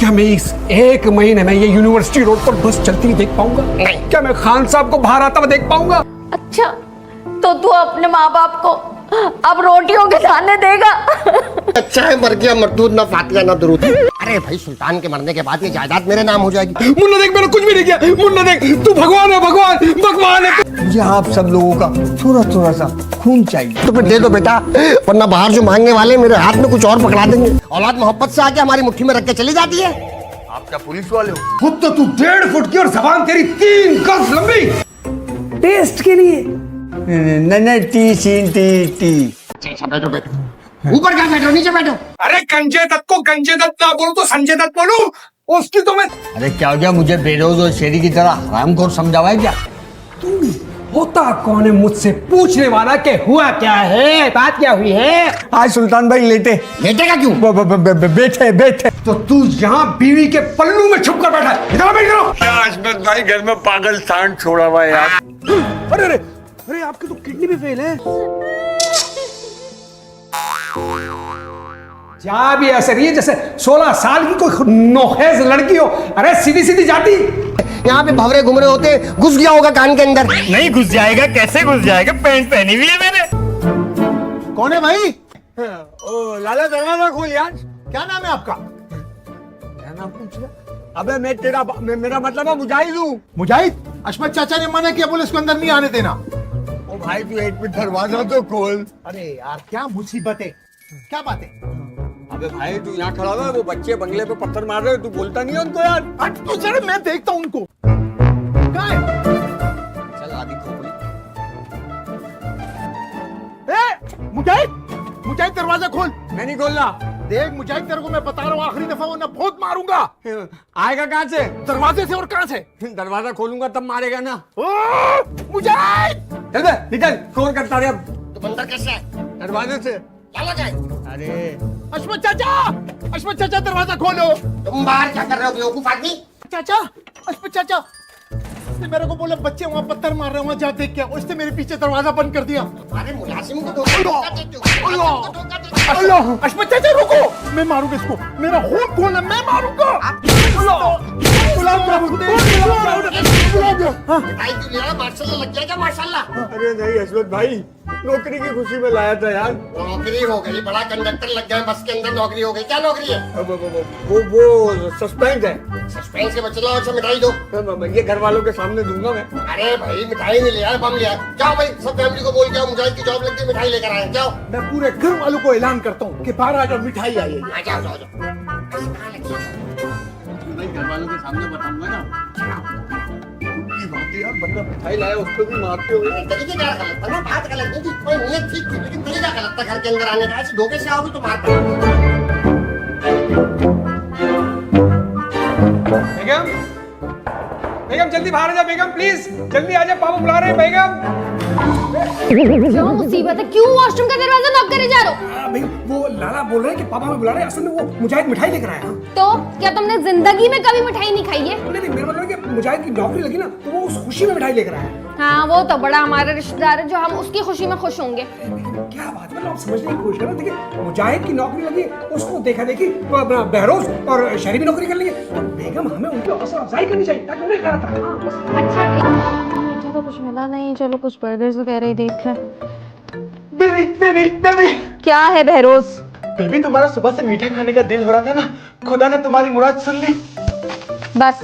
क्या मैं इस एक महीने में ये यूनिवर्सिटी रोड पर बस चलती हुई देख पाऊंगा? क्या मैं खान साहब को बाहर आता हुआ देख पाऊंगा? अच्छा, तो तू अपने माँ बाप को अब रोटियों के खाने देगा? अच्छा है मर गया मरदूद, ना फातिहा ना दुरूद। अरे भाई सुल्तान के मरने के बाद ये जायदाद मेरे नाम हो जाएगी। मुन्ना देख, मैंने कुछ भी नहीं किया। मुन्ना देख, तू भगवान है, भगवान भगवान है। मुझे आप सब लोगों का थोड़ा थोड़ा सा खून चाहिए। तो फिर दे दो बेटा, वरना बाहर जो मांगने वाले मेरे हाथ में कुछ और पकड़ा देंगे। औलाद मोहब्बत से आके हमारी मुट्ठी में रख के चली जाती है। आप क्या पुलिस वाले हो? खुद तो तू 1.5 फुट की और जबान तेरी 3 गज लंबी। टेस्ट के लिए नहीं टी। अच्छा बैठो बैठो, ऊपर क्या बैठो, नीचे बैठो। अरे कंजे दत्त को गंजे दत्त ना बोलूं तो संजय दत्त बोलूं? उसकी तो मैं। अरे क्या हो गया, मुझे बेरोज और शेरी की तरह हरामखोर समझावा है क्या? तू होता कौन है मुझसे पूछने वाला कि हुआ क्या है, बात क्या हुई है? आज सुल्तान भाई लेटे। लेटेगा क्यों? बैठे। तो तू यहाँ बीवी के पल्लू में छुप कर बैठा है। इधर बैठ करो। क्या अजमत भाई घर में पागल सांड छोड़ा हुआ है यार? अरे अरे अरे, आपकी तो किडनी भी फेल है। जा भी ऐसे रही है जैसे 16 साल की कोई नोखेज लड़की हो। अरे सीधी सीधी जाती। यहाँ पे भंवरे घूम रहे होते, घुस गया होगा कान के अंदर। नहीं घुस जाएगा, कैसे घुस जाएगा? पैंट पहनी हुई है मैंने। कौन है भाई? ओ लाला दरवाजा खोल यार। क्या नाम है आपका? क्या नाम पूछ रहा? अबे मेरा मतलब है मुजाहिद हूँ। मुजाहिद, अशमत चाचा ने मना किया पुलिस को अंदर नहीं आने देना। ओ भाई तू एक मिनट दरवाजा तो खोल। अरे यार क्या मुसीबत है, क्या बात है? अबे भाई तू यहाँ खड़ा हुआ है, वो बच्चे बंगले पे पत्थर मार रहे हो, तू बोलता नहीं है उनको यार? हट तो जरा, मैं देखता हूँ उनको। कहाँ है? चल आदि खोपड़ी। मुजाहिद दरवाजा खोल। मैं नहीं खोलना। देख मुजाहिद, तेरे को मैं बता रहा हूँ आखिरी दफा, वरना बहुत मारूंगा। आएगा कहाँ से? दरवाजे से। और कहाँ से? दरवाजा खोलूंगा तब मारेगा ना। मुजाहिद चल बे निकल, शोर करता रहे अब। तुम अंदर कैसे आए? दरवाजे से। लाला जाए। अरे अशमत चाचा दरवाजा खोलो। तुम बाहर क्या कर रहे हो बेवकूफ आदमी? चाचा, अशमत चाचा, उसने मेरे को बोला बच्चे वहाँ पत्थर मार रहे हैं, वहाँ जा देख के। उसने मेरे पीछे दरवाजा बंद कर दिया। अरे मुलाजिम को धोखा देते हो। अल्लाह, अशमत चाचा रुको, मैं मारूंगा इसको। मेरा खून खोलना, मैं मारूंगा। मिठाई क्यों ले रहा? माशाल्लाह लग जाएगा माशाल्लाह। अरे नहीं अशमत भाई, नौकरी की खुशी में लाया था यार। नौकरी हो गई, बड़ा कंडक्टर लग गया बस के अंदर। नौकरी हो गई। क्या नौकरी है? वो सस्पेंस है। सस्पेंस से बच लो। अच्छा मिठाई दो। ये घर वालों के सामने दूंगा मैं। अरे भाई मिठाई नहीं लिया, बम लिया। जाओ भाई, सब फैमिली को बोल के आओ मुजाहिद की जॉब लग गई, मिठाई लेकर आए। जाओ। मैं पूरे घर वालों को ऐलान करता हूँ कि बाहर आ जाओ, मिठाई आई है। आ जाओ जाओ जाओ। घर वालों के सामने बताऊंगा ना। यार बंदा मिठाई लाया, उसको भी मारते हो। तरीके क्या गलत था ना? बात गलत नहीं थी, कोई नियत ठीक थी, लेकिन तरीका गलत था घर के अंदर आने का। ऐसे धोखे से आओगे तो मार पड़ेगा। बेगम, बेगम जल्दी बाहर आ जा। बेगम प्लीज जल्दी आ जा, पापा बुला रहे हैं। बेगम क्या मुसीबत है? क्यों वॉशरूम का दरवाजा नॉक करे जा रहे हो? बेगम वो लाला बोल रहे हैं कि पापा हमें बुला रहे हैं। असल में वो मुजाहिद मिठाई लेकर आया। तो क्या तुमने जिंदगी में कभी मिठाई नहीं खाई है? नहीं मेरा मतलब है कि मुजाहिद की नौकरी लगी ना, तो वो उस खुशी में मिठाई लेकर आया। हाँ, वो तो बड़ा हमारा रिश्तेदार है, जो हम उसकी खुशी में खुश होंगे। क्या बात है, मतलब आप समझने की कोशिश करें। देखिए मुजाहिद की नौकरी लगी, उसको देखा देखी वो अपना बहरोज और शहरी भी नौकरी कर लेंगे। तो बेगम हमें उनकी हौसला अफजाई करनी चाहिए ताकि उन्हें कहा था। अच्छा तो कुछ मिला नहीं, चलो कुछ बर्गर्स वगैरह ही देख लें। बेबी, क्या है बहरोज? बेबी तुम्हारा सुबह से मीठा खाने का दिल हो रहा था ना, खुदा ने तुम्हारी मुराद सुन ली। बस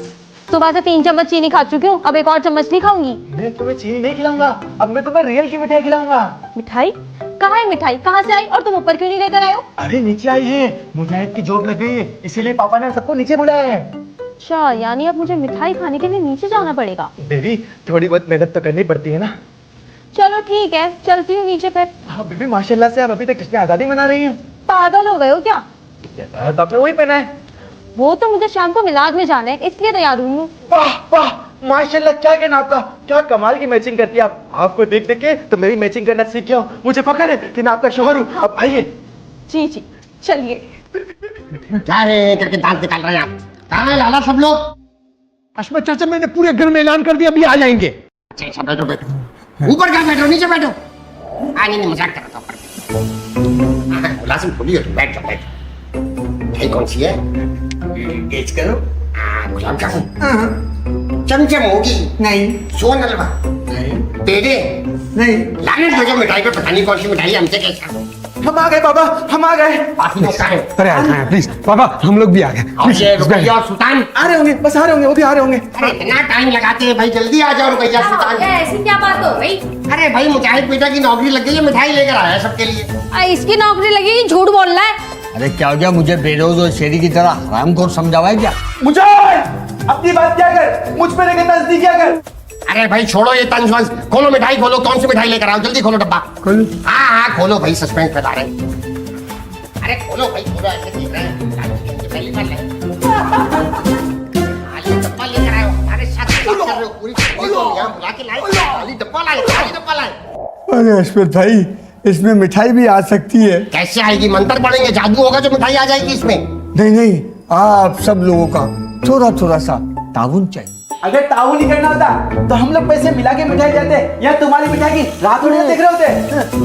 सुबह से 3 चम्मच चीनी खा चुकी हूँ, अब एक और चम्मच नहीं खाऊंगी। मैं तुम्हें चीनी नहीं खिलाऊंगा, अब मैं तुम्हें रियल की मिठाई खिलाऊंगा। मिठाई? कहाँ है मिठाई? कहाँ से आई? और तुम ऊपर क्यों नहीं लेकर आए हो? अरे नीचे आई है, मुजाहिद की जॉब लग गई है, इसीलिए पापा ने सबको नीचे बुलाया है। अच्छा, यानी अब मुझे मिठाई खाने के लिए नीचे जाना पड़ेगा। बेबी थोड़ी बहुत मेहनत तो करनी पड़ती है ना। चलो ठीक है, चलती हूँ नीचे फिर। हाँ बेबी माशाल्लाह से आप अभी तक कितनी आजादी मना रही हैं। पागल हो गए हो क्या? तो आपने वही पहना है। वो तो मुझे शाम को मिलाद में जाना है, इसलिए तैयार हुई हूँ। वाह वाह माशाल्लाह, क्या कहना आपका, क्या कमाल की मैचिंग करती है आप। आपको देख देख के तो मेरी मैचिंग करना सीख गया हूँ। मुझे फख्र है कि मैं आपका शोहर हूँ। अब आइए। जी जी चलिए। क्या है करके दांत निकाल रहे हैं आप? कहाँ है लाला सब लोग? अशमत चाचा मैंने पूरे घर में ऐलान कर दिया, अभी आ जाएंगे। अच्छा बैठो बैठो। ऊपर क्या बैठो, नीचे बैठो। नहीं मजाक कर रहा था। मुलाजिम खोलिए, बैठ जाओ बैठ जाओ। भाई कौन सी है? टेस्ट करो। गुलाब जामुन, हाँ, चमचम होगी, नहीं सोन हलवा, नहीं पेड़े, नहीं लाने दो जो मिठाई पे पता नहीं कौन सी मिठाई है, हमसे कैसा हम आ गए बाबा, हम आ गए। बाकी लोग कहाँ हैं? अरे हाँ प्लीज पापा हम लोग भी आ गए और ये रुपया और सुल्तान, आ रहे होंगे, बस आ रहे होंगे, वो भी आ रहे होंगे। अरे इतना टाइम लगाते हैं भाई, जल्दी आ जाओ रुपया सुल्तान। ऐसी क्या बात हो गई? अरे भाई मुजाहिद बेटा की नौकरी लग गई है, मिठाई लेकर आया है सबके लिए। इसकी नौकरी लगी, झूठ बोल रहा है। अरे क्या हो गया, मुझे बेरोज और शेरी की तरह हरामखोर समझावा है क्या? मुझे अपनी बात क्या कर, मुझ पे लेके नजदीक क्या कर। अरे भाई छोड़ो ये तंज वंज, खोलो मिठाई खोलो, कौन सी मिठाई लेकर आओ, जल्दी खोलो डब्बा। हाँ हाँ खोलो भाई, सस्पेंस फैला रहे हैं। अरे खोलो भाई, खोलो, ऐसे देख रहे हैं पहली बार खाली डब्बा लेकर आए हो, हमारे साथ बात कर रहे हो, पूरी फैमिली को यहाँ बुला के लाए, खाली डब्बा लाए, खाली डब्बा लाए। अरे अशफत भाई, इसमें मिठाई भी आ सकती है। कैसे आएगी, मंत्र पढ़ेंगे, जादू होगा जो मिठाई आ जाएगी इसमें। नहीं नहीं, आप सब लोगों का थोड़ा थोड़ा सा ताउन चाहिए। अगर ताऊ नहीं करना होता तो हम लोग पैसे मिला के मिठाई देते, या तुम्हारी मिठाई की रात होने देख रहे होते।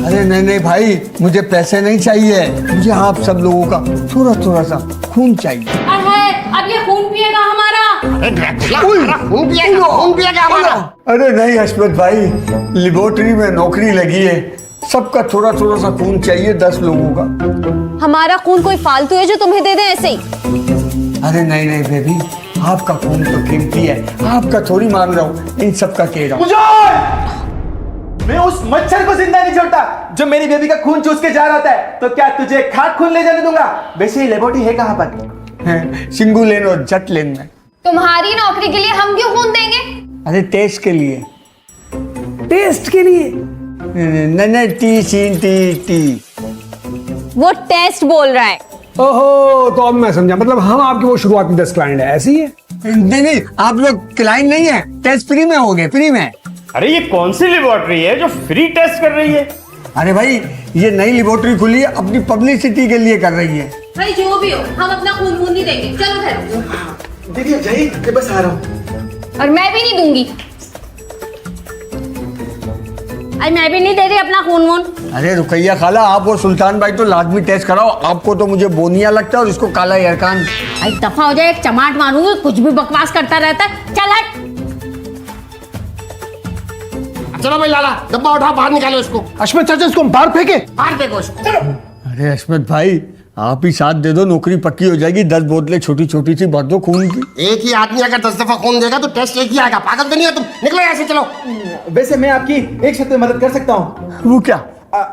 अरे नहीं नहीं भाई, मुझे पैसे नहीं चाहिए, मुझे आप सब लोगों का थोड़ा थोड़ा सा खून चाहिए। अरे अब ये खून पिएगा हमारा। अरे ड्रैकुला, हमारा खून पिएगा हमारा। अरे नहीं अशफत भाई, लेबोरेटरी में नौकरी लगी है, सबका थोड़ा थोड़ा सा खून चाहिए, 10 लोगों का। हमारा खून कोई फालतू है जो तुम्हें दे दे ऐसे ही? अरे नहीं नहीं बेबी, आपका खून तो कीमती है, आपका थोड़ी मांग रहा हूँ, इन सब का कह रहा हूँ। मुझे मैं उस मच्छर को जिंदा नहीं छोड़ता जो मेरी बेबी का खून चूस के जा रहा था, तो क्या तुझे खाक खून ले जाने दूंगा? वैसे ही लेबोरेटरी है कहाँ पर? सिंगू लेन और जट लेन में। तुम्हारी नौकरी के लिए हम क्यों खून देंगे? अरे टेस्ट के लिए। टेस्ट के लिए? नहीं नहीं, टी सीन टी टी। वो टेस्ट बोल रहा है। ओहो, तो अब मैं समझा, मतलब हम आपके वो शुरुआती 10 क्लाइंट है, ऐसी है? नहीं नहीं, आप लोग क्लाइंट नहीं है, टेस्ट फ्री में हो गए, फ्री में। अरे ये कौन सी लेबोरेटरी है जो फ्री टेस्ट कर रही है? अरे भाई, ये नई लेबोरेटरी खुली है, अपनी पब्लिसिटी के लिए कर रही है। भाई जो भी हो, हम अपना खून नहीं देंगे। चलो घर। देखिए जय, मैं बस आ रहा हूँ। और मैं भी नहीं दूंगी। अरे मैं भी नहीं दे रही अपना खून वून। अरे रुकैया खाला, आप और सुल्तान भाई तो लाजमी टेस्ट कराओ, आपको तो मुझे बोनिया लगता है और इसको काला यरकान। भाई दफा हो जाए, एक चमाट मारूंगी, कुछ भी बकवास करता रहता है। चल हट। चलो भाई लाला, डब्बा उठाओ, बाहर निकालो इसको। अश्वथ चाचा इसको बाहर फेंके। बाहर फेंको इसको। अरे अशमत भाई, आप ही साथ दे दो, नौकरी पक्की हो जाएगी। 10 बोतलें छोटी छोटी सी भर दो खून की। एक ही आदमी अगर 10 दफा खून देगा तो टेस्ट एक ही आएगा। पागल तो नहीं हो तुम? निकलो यहाँ से, चलो। वैसे मैं आपकी एक शर्त में मदद कर सकता हूँ। वो क्या?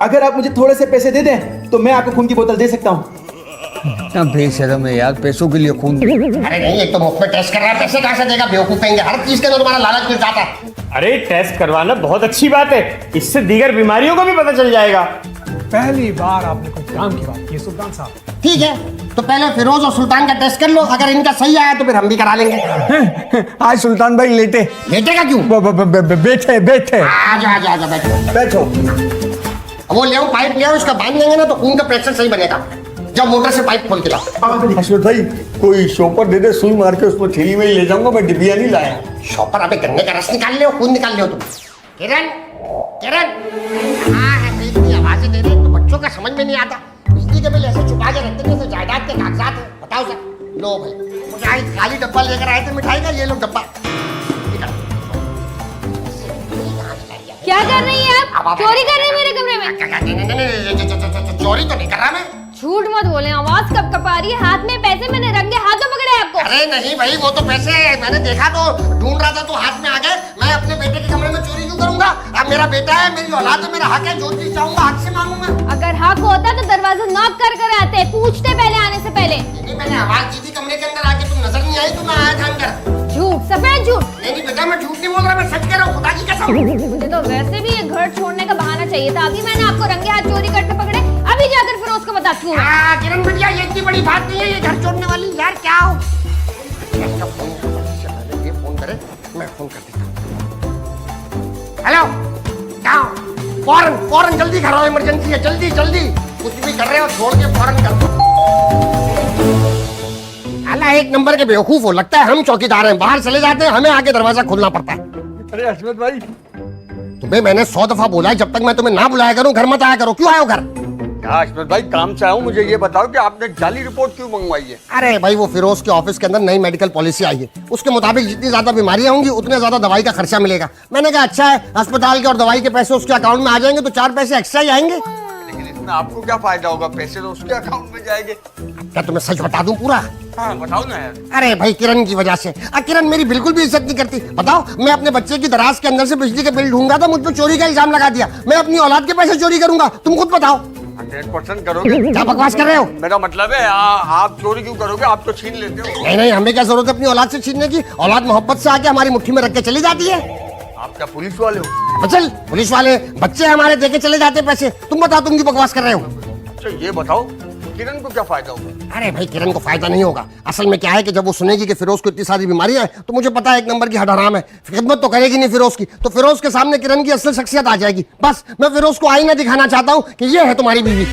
अगर आप मुझे थोड़े से पैसे दे दें तो मैं आपको खून की बोतल दे सकता हूँ। इतना बेशरम है यार, पैसों के लिए खून। अरे नहीं, एक तो मुफ्त में टेस्ट कर रहा है, पैसे कहाँ से देगा? बेवकूफ कहेंगे, हर चीज के अंदर तुम्हारा लालच घुस जाता है। अरे टेस्ट करवाना बहुत अच्छी बात है, इससे दीगर बीमारियों का भी पता चल जाएगा। पहली बार आपने कोई काम की बात की सुल्तान साहब। ठीक है, तो पहले फिरोज और सुल्तान का टेस्ट कर लो, अगर इनका सही आया तो फिर हम भी करा लेंगे। आज सुल्तान भाई लेटे। लेटेगा क्यों? बैठे बैठे। आजा आजा आजा, बैठो बैठो। वो ले पाइप ले आओ, उसका बांध देंगे ना तो खून का प्रेशर सही बनेगा। जब मोटर से पाइप खोल के लाओ। अशोक भाई, कोई शॉपर दे दे, सुई मार के उसको थैली में ही ले जाऊंगा, मैं डिबिया नहीं लाया। शॉपर? अबे गन्ने का रस निकाल ले, खून निकाल ले तुम। किरण, किरण, हाँ है, इतनी आवाजें दे रहे हैं तो बच्चों का समझ में नहीं आता। बिजली के बिल ऐसे छुपा के रखते हैं जैसे जायदाद के कागजात है। बताओ सर। लो भाई, मुझे खाली डब्बा लेकर आए थे मिठाई का, ये लो डब्बा। क्या कर रही है आप? चोरी कर रही है मेरे कमरे में? नहीं, चोरी तो नहीं कर रहा मैं। झूठ मत बोले, आवाज कब कब आ रही है? हाथ में पैसे मैंने रंगे हाथों पकड़े आपको। अरे नहीं भाई, वो तो पैसे मैंने देखा तो ढूंढ रहा था तो हाथ में आ गए। मैं अपने बेटे के कमरे में चोरी क्यों करूंगा? अब मेरा बेटा है, मेरी औलाद है, मेरा हक है, जो चीज चाहूंगा हक से मांगूंगा। अगर हक होता तो दरवाजा नॉक कर कर आते, पूछते पहले आने से पहले। नहीं, मैंने आवाज दी थी कमरे के अंदर आके, तुम नजर नहीं आई तो मैं आया जानकर। झूठ, सफेद झूठ। नहीं बेटा, मैं झूठ नहीं बोल रहा, मैं सच कह रहा हूँ, खुदा की कसम। मुझे तो वैसे भी ये घर छोड़ने का बहाना चाहिए था। अभी मैंने आपको रंगे हाथ चोरी करते पकड़े, अभी जाकर फिर उसको बताती हूँ। किरण बिटिया, ये इतनी बड़ी बात नहीं है ये घर छोड़ने वाली। यार क्या हो? ये फोन करे, मैं फोन कर देता हूँ। हेलो, क्या हो? फौरन फौरन जल्दी घर आओ, इमरजेंसी है, जल्दी जल्दी। कुछ भी कर रहे हो छोड़ के फौरन कर दो। अल्लाह, एक नंबर के बेवकूफ हो, लगता है हम चौकीदार हैं, बाहर चले जाते हैं, हमें आके दरवाजा खोलना पड़ता है। अरे अशमत भाई, तुम्हें मैंने 100 दफा बोला है, जब तक मैं तुम्हें ना बुलाया करूं घर मत आया करो। क्यों आए हो घर? क्या अशमत भाई काम से आऊँ, मुझे ये बताओ कि आपने जाली रिपोर्ट क्यों मंगवाई है? अरे भाई वो फिरोज के ऑफिस के अंदर नई मेडिकल पॉलिसी आई है, उसके मुताबिक जितनी ज्यादा बीमारियां होंगी उतने ज्यादा दवाई का खर्चा मिलेगा। मैंने कहा अच्छा है, अस्पताल के और दवाई के पैसे उसके अकाउंट में आ जाएंगे तो 4 पैसे एक्स्ट्रा ही आएंगे। लेकिन इसमें आपको क्या फायदा होगा? पैसे तो उसके अकाउंट में जाएंगे। क्या तुम्हें सच बता दूं पूरा? हाँ बताओ ना यार। अरे भाई किरण की वजह से। किरण मेरी बिल्कुल भी इज्जत नहीं करती। बताओ, मैं अपने बच्चे की दराज के अंदर से बिजली के बिल ढूंढा था, मुझ पर चोरी का इल्जाम लगा दिया। मैं अपनी औलाद के पैसे चोरी करूंगा? तुम खुद बताओ। 100% करोगे? क्या बकवास कर रहे हो? मेरा मतलब है आप चोरी क्यों करोगे? आप तो छीन लेते हो। नहीं नहीं, हमें क्या जरूरत है अपनी औलाद से छीनने की? औलाद मोहब्बत से आके हमारी मुट्ठी में रख के चली जाती है। आप क्या पुलिस वाले हो? बचल पुलिस वाले बच्चे हमारे देके चले जाते पैसे। तुम बताओ, तुम क्यों बकवास कर रहे हो? अच्छा ये बताओ, किरण को क्या फायदा होगा? अरे भाई किरण को फायदा नहीं होगा। असल में क्या है कि जब वो सुनेगी कि फिरोज को इतनी सारी बीमारियां हैं तो मुझे पता है 1 नंबर की हराम है, खिदमत तो करेगी नहीं फिरोज की। तो फिरोज के सामने किरण की असल शख्सियत आ जाएगी। बस मैं फिरोज को आईना दिखाना चाहता हूँ कि ये है तुम्हारी बीवी।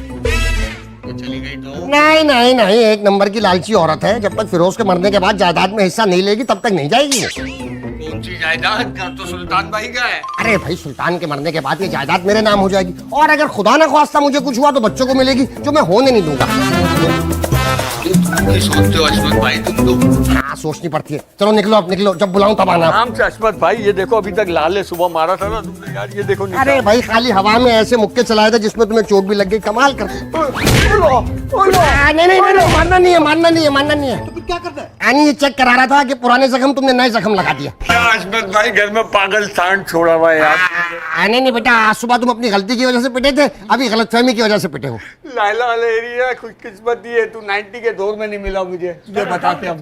चली गई तो? नहीं नहीं नहीं, 1 नंबर की लालची औरत है। जब तक फिरोज के मरने के बाद जायदाद में हिस्सा नहीं लेगी तब तक नहीं जाएगी। कौन सी जायदाद? का तो सुल्तान भाई का है। अरे भाई सुल्तान के मरने के बाद ये जायदाद मेरे नाम हो जाएगी, और अगर खुदा ना ख्वास्ता मुझे कुछ हुआ तो बच्चों को मिलेगी, जो मैं होने नहीं दूंगा। सोचते हो अशमत भाई तुम तो? हाँ सोचनी पड़ती है। चलो निकलो, अब निकलो, जब बुलाऊं तब आना। आराम से अशमत भाई, ये देखो अभी तक लाल सुबह मारा था ना तुमने यार, ये देखो निशान। अरे भाई खाली हवा में ऐसे मुक्के चलाए थे जिसमें तुम्हें चोट भी लग गई। कमाल कर। नहीं नहीं नहीं, मानना नहीं है, मानना नहीं है, मानना नहीं है। तो क्या करता है? ये चेक करा रहा था कि पुराने जख्म तुमने नए जख्म लगा दिया। क्या अशमत भाई घर में पागल सांड छोड़ा हुआ है यार। नहीं नहीं बेटा, आज सुबह तुम अपनी गलती की वजह से पिटे थे, अभी गलतफहमी की वजह से पिटे हो। लाइला ले रही है, खुशकिस्मती है तू 90 के दौर में नहीं मिला मुझे, तुझे बताते हम।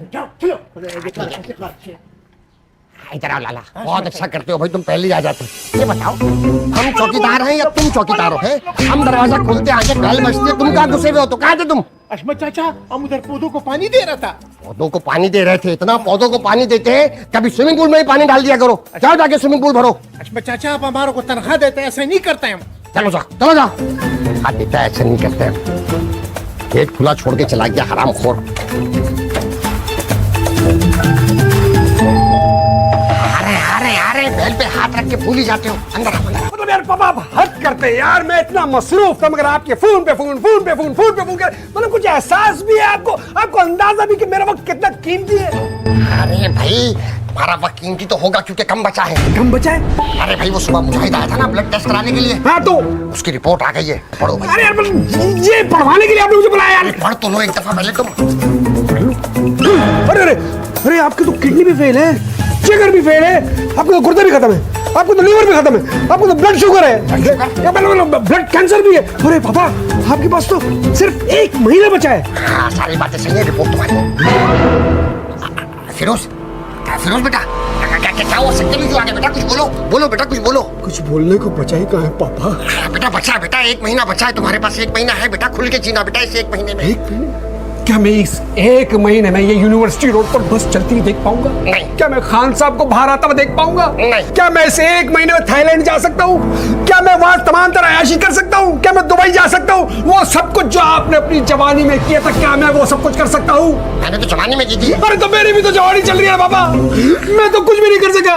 इधर आओ लाला, बहुत अच्छा करते हो भाई, तुम पहले आ जाते। ये बताओ, हम चौकीदार हैं या तुम चौकीदार हो? हम दरवाजा खोलते आके बेल बजती है, तुम कहाँ घुसे हुए हो? तो कहाँ थे तुम? अशमत चाचा, हम उधर पौधों को पानी दे रहा था। पौधों को पानी दे रहे थे? इतना पौधों को पानी देते हैं, कभी स्विमिंग पूल में ही पानी डाल दिया करो। जाओ जाके स्विमिंग पूल भरो। अशमत चाचा, आप हमारे को तनख्वाह देते हैं, ऐसा नहीं करते हम। चलो जाओ, चलो जाओ। हाँ देता है, ऐसा नहीं करते हम। गेट खुला छोड़ के चला गया हरामखोर। अरे बैल पे हाथ रख के भूल ही जाते हो। अंदर आओ। मतलब यार पापा आप हद करते हैं यार, मैं इतना मसरूफ था मगर आपके फोन पे फोन कर, मतलब कुछ एहसास भी है आपको? आपको अंदाजा भी कि मेरा वक्त कितना कीमती है? अरे भाई हमारा वक्त कीमती तो होगा क्योंकि कम बचा है। कम बचा है? अरे भाई वो सुबह मुजाहिद आया था ना ब्लड टेस्ट कराने के लिए। हाँ तो उसकी रिपोर्ट आ गई है, पढ़ो भाई। अरे यार मतलब ये पढ़वाने के लिए आपने मुझे बुलाया यार? पढ़ तो लो एक दफा पहले तुम। अरे अरे अरे आपकी तो किडनी भी फेल है, जिगर भी फेल है, आपको तो गुर्दे भी खत्म है, आपको तो लीवर भी खत्म है, आपको तो ब्लड शुगर है, ब्लड कैंसर भी है। अरे पापा आपके पास तो सिर्फ 1 महीना बचा है। हाँ सारी बातें सही है, रिपोर्ट तुम्हारी। फिरोज बेटा, क्या हुआ? सकते नहीं क्यों आगे? बेटा कुछ बोलो बेटा, कुछ बोलो। कुछ बोलने को बचा ही कहाँ है पापा? बेटा बचा, बेटा 1 महीना बचा है तुम्हारे पास। 1 महीना है बेटा, खुल के जीना बेटा इस 1 महीने में। 1 महीने? क्या मैं इस 1 महीने में ये यूनिवर्सिटी रोड पर बस चलती हुई देख पाऊंगा? नहीं। क्या मैं खान साहब को बाहर आता हुआ देख पाऊंगा? नहीं। क्या मैं इसे 1 महीने में थाईलैंड जा सकता हूँ? क्या मैं वहां तमाम तरह अयाशी कर सकता हूँ? क्या मैं दुबई जा सकता हूँ? वो सब कुछ जो आपने अपनी जवानी में किया था, क्या मैं वो सब कुछ कर सकता हूँ? मैंने तो जवानी में की थी। अरे तो मेरी भी तो जवानी चल रही है बाबा, मैं तो कुछ भी नहीं कर सका।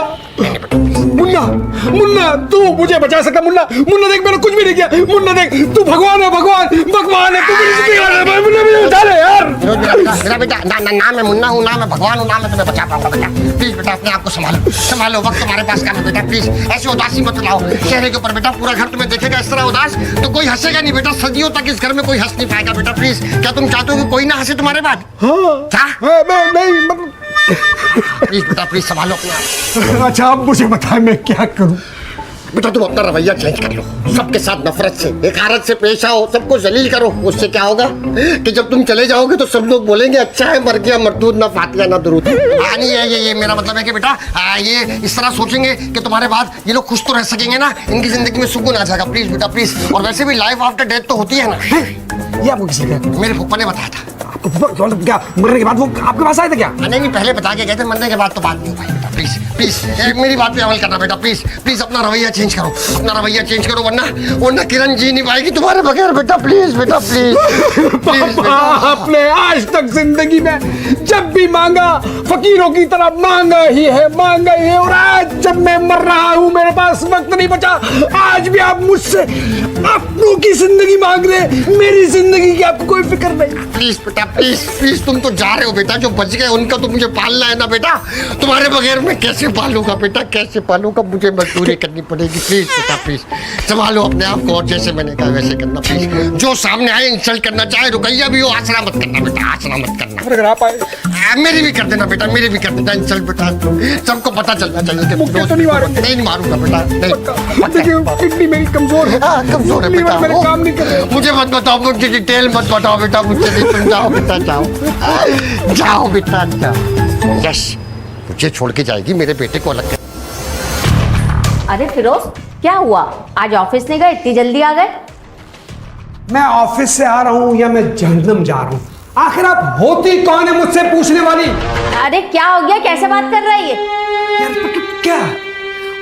मुन्ना तू मुझे बचा सकता। मुन्ना देख मैंने कुछ भी नहीं किया। मुन्ना देख तू भगवान है, भगवान है तू। मुझे उठा ले यार। मेरा बेटा ना मैं मुन्ना हूँ, ना मैं भगवान हूँ, ना मैं तुम्हें बचा पाऊंगा बेटा। प्लीज बेटा अपने आप को संभालो, वक्त तुम्हारे पास कम है बेटा। प्लीज ऐसी उदासी मत लाओ चेहरे के ऊपर बेटा। पूरा घर तुम्हें देखेगा इस तरह उदास तो कोई हंसेगा नहीं बेटा। सदियों तक इस घर में कोई हंस नहीं पाएगा बेटा। प्लीज क्या तुम चाहते हो कि कोई ना हंसे तुम्हारे बाद? क्या? प्लीज बेटा प्लीज संभालो अपने आप। अच्छा अब मुझे बताएं मैं क्या करूं? बेटा तुम अपना रवैया चेंज कर लो, सबके साथ नफरत से, हकारत से पेश आओ, सबको जलील करो। उससे क्या होगा कि जब तुम चले जाओगे तो सब लोग बोलेंगे अच्छा है, मर गया मरदूद, ना फातिया ना दुरूद। नहीं ये मेरा मतलब है कि बेटा ये इस तरह सोचेंगे कि तुम्हारे बाद ये लोग खुश तो रह सकेंगे ना, इनकी जिंदगी में सुकून आ जाएगा। प्लीज बेटा प्लीज। और वैसे भी लाइफ आफ्टर डेथ तो होती है ना। ये आपको किसी ने? मेरे फूफा ने बताया था। आपको क्या मरने के बाद वो आपके पास आए थे क्या? नहीं पहले बता के गए थे, मरने के बाद तो बात नहीं हो पाई बेटा। प्लीज प्लीज मेरी बात पे अमल करना बेटा, प्लीज प्लीज अपना रवैया चेंज करो, अपना रवैया चेंज करो, वरना किरण जी नहीं पाएगी तुम्हारे बगैर बेटा, प्लीज बेटा प्लीज प्लीज पापा आपने आज तक जिंदगी में जब भी मांगा फकीरों की तरह मांगा ही है, और आज जब मैं मर रहा हूँ मेरे पास वक्त नहीं बचा, आज भी आप मुझसे अपनों की जिंदगी मांग रहे, मेरी जिंदगी की आपको कोई फिक्र नहीं। प्लीज बेटा प्लीज प्लीज, तुम तो जा रहे हो बेटा, जो बच गए उनका तो मुझे पालना है ना बेटा, तुम्हारे बगैर मैं कैसे पालूंगा बेटा, कैसे पालूंगा, मुझे मजदूरी करनी पड़ेगी, प्लीज बेटा प्लीज संभालो अपने आप को, और जैसे मैंने कहा वैसे करना प्लीज, जो सामने आए इंसल्ट करना चाहे रुकैया भी हो, आसरा मत करना बेटा, आसरा मत करना, अगर आप आए मेरी भी कर देना बेटा, मेरी भी कर देना इंसल्ट बेटा, सबको पता चलना चाहिए कि मुझे तो नहीं मारेंगे। नहीं मारूंगा बेटा, नहीं देखिए किडनी मेरी कमजोर है, हाँ, कमजोर है बेटा, मेरे काम नहीं कर रहे। मुझे मत बताओ, मुझे डिटेल मत बताओ बेटा, मुझसे नहीं, तुम जाओ बेटा, जाओ जाओ बेटा जाओ। यस, मुझे छोड़ के जाएगी, मेरे बेटे को अलग कर। अरे फिरोज, क्या हुआ? आज ऑफिस नहीं गए, इतनी जल्दी आ गए? मैं ऑफिस से आ रहा हूँ या मैं जहन्नम जा रहा हूँ, आखिर आप होती कौन है मुझसे पूछने वाली? अरे क्या हो गया, कैसे बात कर रहा है ये? यार तो क्या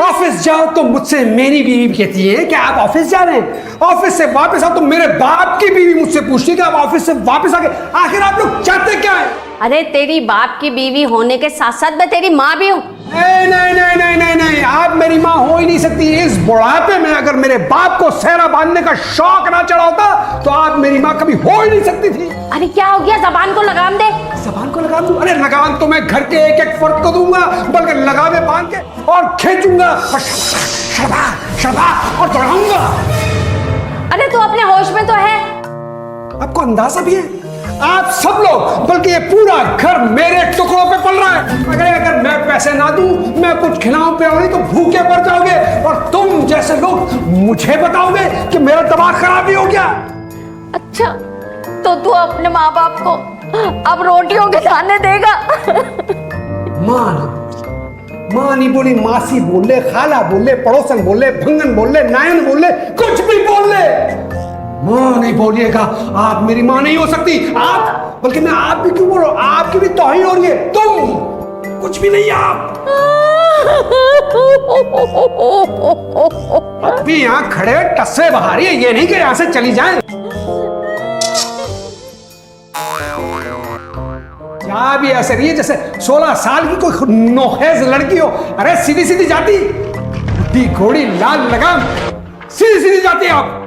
ऑफिस जाओ तो मुझसे मेरी बीवी कहती है कि आप ऑफिस जा रहे हैं, ऑफिस से वापस आओ तो मेरे बाप की बीवी मुझसे पूछती है कि आप ऑफिस से वापस आ गए, आखिर आप लोग चाहते क्या है? अरे तेरी बाप की बीवी होने के साथ साथ मैं तेरी माँ भी हूँ। नहीं नहीं नहीं नहीं नहीं नहीं, आप मेरी माँ हो ही नहीं सकती। इस बुढ़ापे में अगर मेरे बाप को सेहरा बांधने का शौक ना चढ़ा होता तो आप मेरी माँ कभी हो ही नहीं सकती थी। अरे क्या हो गया, जबान को लगाम दे। जबान को लगाम दूं? अरे लगाम तो मैं घर के एक एक फर्द को दूंगा, बल्कि लगामे बांध के और खींचूंगा और शबा और दौड़ाऊंगा। अरे तू अपने होश में तो है? आपको अंदाजा भी है? आप सब लोग, बल्कि ये पूरा घर मेरे टुकड़ों पे पल रहा है। अगर मैं पैसे ना दूं, मैं कुछ खिलाऊं पिलाऊं नहीं तो भूखे पड़ जाओगे, और तुम जैसे लोग मुझे बताओगे कि मेरा दिमाग खराब ही हो गया। अच्छा, तो तू अपने माँ बाप को अब रोटियों के दाने देगा? माँ नहीं बोली, मासी बोल ले, खाला बोल ले, पड़ोसन बोल ले, भंगन बोल ले, नायन बोल ले, कुछ भी बोल ले, माँ नहीं बोलिएगा। आप मेरी माँ नहीं हो सकती। आप, बल्कि मैं आप भी क्यों बोल रहा हूँ, आपकी भी तौहीन हो रही है। तुम कुछ भी नहीं, आप अभी यहाँ खड़े टस्से बहारी है, ये नहीं कि यहाँ से चली जाए। क्या भी ऐसे रही है जैसे 16 साल की कोई नोखेज लड़की हो। अरे सीधी सीधी जाती, बुढ़ी घोड़ी लाल लगाम, सीधी सीधी जाती आप।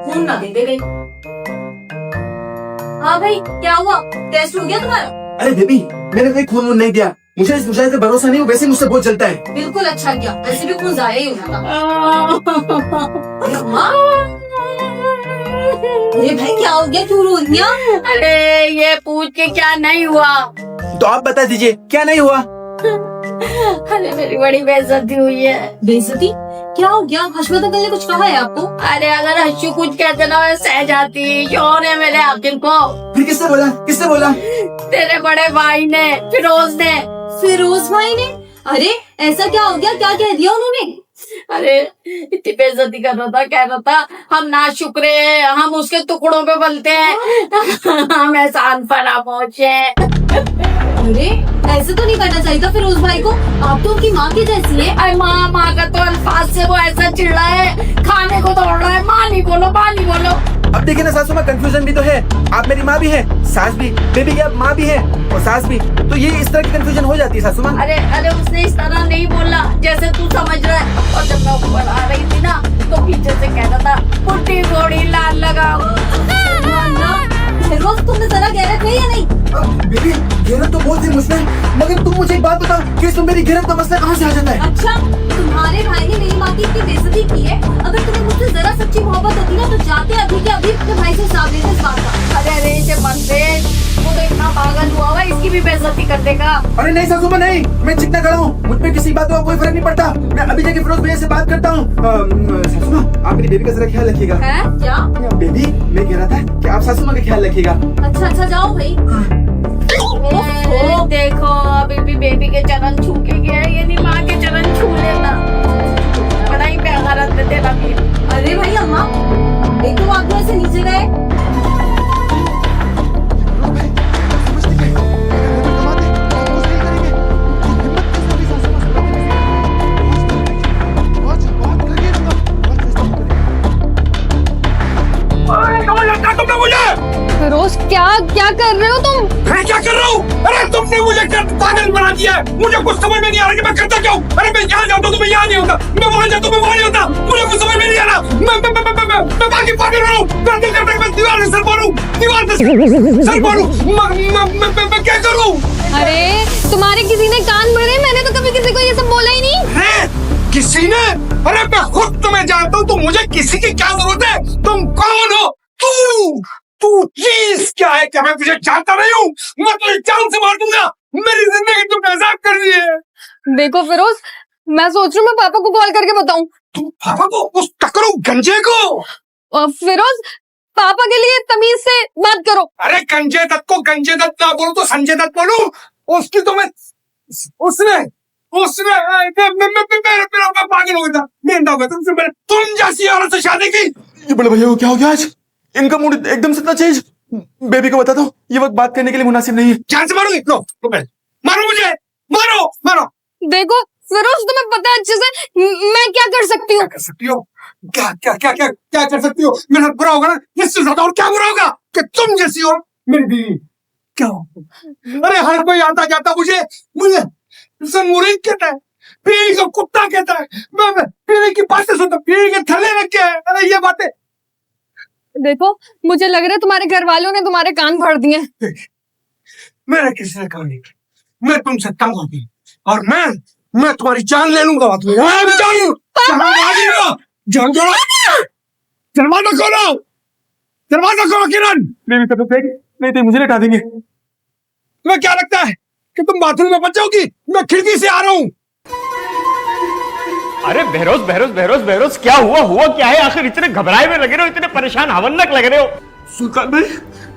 खून ना देते गई। हाँ भाई, क्या हुआ? टेस्ट हो गया तुम्हारा? अरे बेबी, मैंने कोई खून नहीं दिया, मुझे इस मुजाहिद पे भरोसा नहीं, वैसे मुझसे बहुत जलता है। बिल्कुल अच्छा किया, वैसे भी खून जाया ही होना था। अरे भाई क्या हो गया, क्यों रो रही है? अरे ये पूछ के क्या नहीं हुआ? तो आप बता दीजिए क्या नहीं हुआ? अरे मेरी बड़ी बेइज्जती हुई है। बेइज्जती? क्या हो गया? हर्षवर्धन अंकल ने कुछ कहा है आपको? अरे अगर हर्षू कुछ कहते ना मैं सह जाती। शोर है मेरे आखिर को। फिर किसने बोला? किसने बोला? तेरे बड़े भाई ने, फिरोज ने। फिरोज भाई ने? अरे ऐसा क्या हो गया, क्या कह दिया उन्होंने? अरे इतनी बेइज्जती कर रहा था, कह रहा था हम नाशुक्रे हैं, हम उसके टुकड़ों पे पलते हैं, हम एहसान फरामोश हैं। अरे ऐसे तो नहीं करना चाहिए था फिरोज भाई को, आप तो उनकी माँ की जैसी है। अरे माँ का तो अल्फाज से वो ऐसा चिढ़ रहा है, खाने को दौड़ रहा है, माँ नहीं बोलो, माँ नहीं बोलो। अब देखिए ना सासू माँ, कंफ्यूजन भी तो है। आप मेरी माँ भी है, सास भी, बेबी की आप माँ भी है और सास भी, तो ये इस तरह की कंफ्यूजन हो जाती है सासू माँ। अरे उसने इस तरह नहीं बोला जैसे तू समझ रहा है। और जब मैं ऊपर आ रही थी ना तो पीछे से कह रहा था बुढ़ी घोड़ी लाल लगाओ। फिरोज तुमने जरा गैरत है या नहीं? बेबी गैरत तो बहुत थी मुझमें, मगर तुम मुझे एक बात बताओ कि तुम मेरी गैरत का मसला कहाँ से आ जाता है? अच्छा, तुम्हारे भाई ने मेरी माँ की इतनी बेइज्जती की है, अगर तुम्हें मुझसे जरा सच्ची मोहब्बत होती ना तो जाते अभी के अभी अपने भाई से हिसाब लेते इस बात का। अरे इसे मन से, वो तो इतना पागल हुआ हुआ, इसकी भी बेइज्जती कर देगा। अरे नहीं सासू माँ नहीं, मैं चिकना खड़ा हूँ, मुझ पे किसी बात का कोई फर्क नहीं पड़ता। मैं अभी जाके फिरोज भैया से बात करता हूँ। सासू माँ आप मेरी बेबी का जरा ख्याल रखिएगा। क्या? बेबी मैं कह रहा था कि आप सासू माँ का ख्याल रखिएगा। अच्छा जाओ भाई। देखो अभी भी बेबी के चरण छू के गया, ये नहीं माँ के चरण छू लेना। कर रहे हो तुम? मैं क्या कर रहा हूँ? अरे तुमने मुझे पागल बना दिया है। मुझे कुछ समझ में नहीं आ रहा कि मैं करता क्या हूँ। अरे मैं यहाँ जाता तो मैं यहाँ नहीं होता, मैं वहाँ जाता तो मैं वहाँ नहीं होता। मुझे कुछ समझ में नहीं आ रहा। मैं बाकी पागल हो रहा हूँ। मैं दिल करता है मैं दीवार से सर मारूं, दीवार से सर मारूं। मैं क्या करूँ? अरे तुम्हारे किसी ने कान भरे? मैंने तो कभी किसी को ये सब बोला ही नहीं। किसी ने? अरे मैं खुद तुम्हें जानता हूँ, तो मुझे किसी की क्या जरूरत है? तुम कौन हो? तू चीज क्या है? क्या मैं तुझे जानता नहीं हूँ? मैं तुझे जान से मार दूंगा। मेरी जिंदगी तुमने आजाद कर दी है। देखो फिरोज, मैं सोच रही हूँ मैं पापा को कॉल करके बताऊं। तुम पापा को? उस टकरू गंजे को? फिरोज, पापा के लिए तमीज से बात करो। अरे गंजे दत्त को गंजे दत्त ना बोलो तो संजय दत्त बोलूं? उसकी तो मैं उसने मैं पागल हो गया था। मेंढा हो गया तुमसे। मैंने तुम जैसी औरत से शादी की। ये बड़े भैया को क्या हो गया आज? इनका मूड एकदम से इतना चेंज। बेबी को बता दो ये वक्त बात करने के लिए मुनासिब नहीं है। जान से मारूंगी। लो मारो मुझे, मारो। देखो फिरोज, तुम्हें पता है अच्छे से मैं क्या कर सकती हूँ। क्या कर सकती हो? क्या कर सकती हो? मेरा साथ बुरा होगा ना, इससे ज्यादा और क्या बुरा होगा कि तुम जैसी हो मेरी बीवी। क्या हो? अरे हर कोई आता जाता मुझे मुरीद कहता है, बीवी को कुत्ता कहता है। मैं बीवी की बातें सुनता, बीवी के थल्ले रख के। अरे ये बातें। देखो मुझे लग रहा है तुम्हारे घर वालों ने तुम्हारे कान भर दिए। मैंने किसी ने कहा नहीं, मैं तुमसे तंग हो गई और मैं तुम्हारी जान ले लूंगा। जान जोड़ो, दरवाजा खोलो किरण। बेबी तब तक नहीं तो मुझे लेटा देंगे। तुम्हें क्या लगता है कि तुम बाथरूम में बच जाओगी? मैं खिड़की से आ रहा हूँ। अरे बहरोज क्या हुआ क्या है? आखिर इतने घबराए हुए लग रहे हो, इतने परेशान हवन्नक लग रहे हो। सुल्तान भाई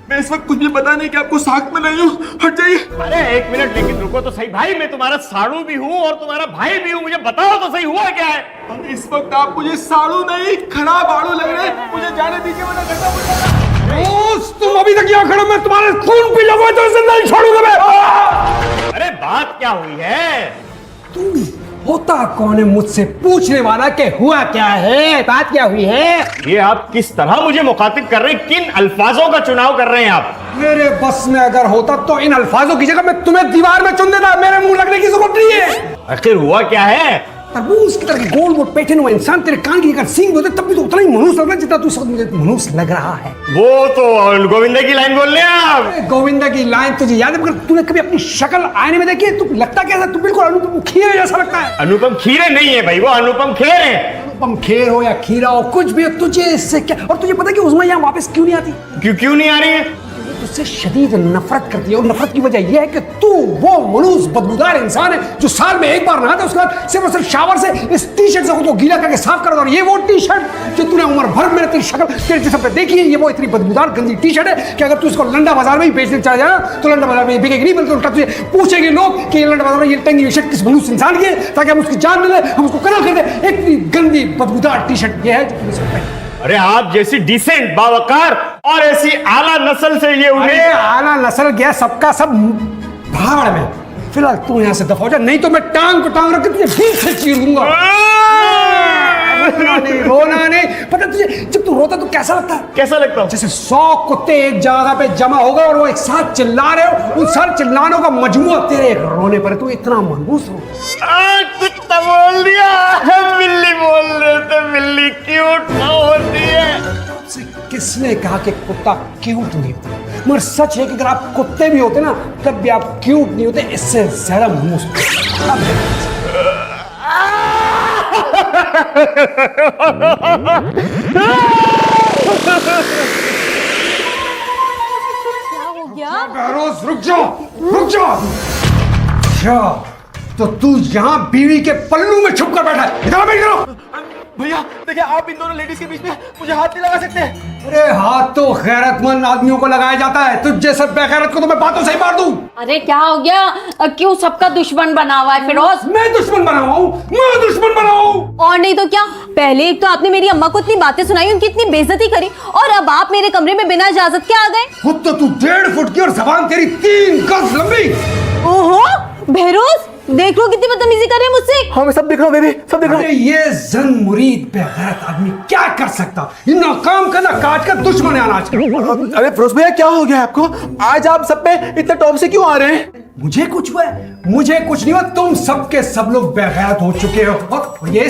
मैं इस वक्त कुछ भी पता नहीं कि आपको साथ में नहीं हूँ। हट जाइए। अरे एक मिनट, लेकिन रुको तो सही भाई, मैं तुम्हारा साड़ू भी हूँ और तुम्हारा भाई भी हूँ। मुझे बताओ तो सही, हुआ क्या है? अरे इस वक्त आप मुझे साड़ू नहीं खराब आड़ू लग रहे हैं। मुझे जाने दीजिए वरना घटना हो जाएगा। तुम अभी तक यहाँ खड़े, मैं तुम्हारे खून पी जाऊंगा तो जिंदा नहीं छोड़ूंगा मैं। अरे बात क्या हुई है? तुम होता कौन है मुझसे पूछने वाला कि हुआ क्या है, बात क्या हुई है? ये आप किस तरह मुझे मुखातिब कर रहे हैं? किन अल्फाजों का चुनाव कर रहे हैं आप? मेरे बस में अगर होता तो इन अल्फाजों की जगह मैं तुम्हें दीवार में चुन देता। मेरे मुंह लगने की जरूरत नहीं है। आखिर हुआ क्या है? तरबूज की तरह गोल गोल बैठे हुए इंसान तेरे कान की अगर सींग होते तब भी तो उतना ही मनुष्य लग रहा है जितना तू सब मुझे मनुष्य लग रहा है। वो तो गोविंदा की लाइन बोल रहे हैं आप। गोविंदा की लाइन तुझे याद है? मगर तूने कभी अपनी शक्ल आईने में देखी है? तू लगता कैसा? तू बिल्कुल अनुपम खीरे जैसा लगता है। अनुपम खीरे नहीं है भाई, वो अनुपम खेर है। अनुपम खेर हो या खीरा हो, कुछ भी हो, तुझे इससे क्या? और तुझे पता है कि उस्मा यहाँ वापस क्यों नहीं आती? क्यों नहीं आ रही है? तुझसे शदीद नफरत करती है और नफरत की वजह यह है कि तू वो मनुष्य बदबूदार इंसान है जो साल में एक बार नहाता है, उसके बाद सिर्फ और सिर्फ शावर से इस टी शर्ट से खुद को गीला करके साफ कर दो। और ये वो टी शर्ट जो तूने उम्र भर में तेरी शक्ल तेरे जिस्म पे देखी है, ये वो इतनी बदबूदार गंदी टी शर्ट है कि अगर तू इसको लंडा बाजार में ही बेचने चला जाए तो लंडा बाजार में बिकेगी नहीं, बल्कि उल्टा तुझे पूछेंगे लोग कि ये लंडा बाजार में ये टंगी हुई शर्ट किस मनुष्य इंसान की है, ताकि हम उसकी जान ले लें, हम उसको कत्ल कर दें। इतनी गंदी बदबूदार टी शर्ट ये है जो तूने पहनी। अरे आप जैसी डिसेंट बावकार और ऐसी आला नस्ल से ये उन्हें। अरे आला नस्ल गया सबका सब भाड़ में। फिलहाल तू यहाँ से दफा हो जा, नहीं तो मैं टांग को टांग रख के तुझे बीच से चीर दूंगा। रोना नहीं। पता तुझे जब तू रोता तो कैसा लगता है? कैसा लगता है? जैसे 100 कुत्ते एक जगह पे जमा हो गए और वो एक साथ चिल्ला रहे हो। उन सारे चिल्लानों का मजमुआ तेरे एक रोने पर है। तू इतना मनहूस हो। कुत्ता बोल दिया, बिल्ली बोल रहे थे, बिल्ली क्यूट ना होती है। किसने कहा कि कुत्ता क्यूट नहीं होता? मगर सच है कि अगर आप कुत्ते भी होते ना तब भी आप क्यूट नहीं होते, इससे ज्यादा मनहूस। क्या हो गया? बहरोज रुक जाओ। क्या तो तू यहाँ बीवी के पल्लू में छुप कर बैठा है? इधर बैठ करो। भैया देखिए आप इन दोनों लेडीज के बीच में मुझे हाथ नहीं लगा सकते। अरे हाथ तो गैरतमंद आदमियों को लगाया जाता है, तुझ जैसे बेगैरत को तो मैं बातों से ही मार दूं। अरे क्या हो गया? क्यों सबका दुश्मन बना हुआ है फिरोज? मैं दुश्मन बना हुआ हूँ? मैं दुश्मन बना हुआ हूँ? और नहीं तो क्या। पहले एक तो आपने मेरी अम्मा को इतनी बातें सुनाई, उनकी इतनी बेइज्जती करी, और अब आप मेरे कमरे में बिना इजाजत के आ गए। खुद तो तू 1.5 फुट की और जबान तेरी 3 गज लंबी। ओहो, बहरोज देख लो कितनी बदतमीजी कर रहे हैं मुझसे। हाँ मैं सब देख रहा हूँ बेबी, सब देख रहा हूँ। अरे ये जंग मुरीद बेगैरत आदमी क्या कर सकता? ये नाकाम का ना काट का दुश्मन है अनाज का। अरे फिरोज भैया क्या हो गया आपको? आज आप सब पे इतने टॉप से क्यों आ रहे हैं? मुझे कुछ हुआ है? मुझे कुछ नहीं हुआ, तुम सबके सब लोग बेगैरत हो चुके हो। और ये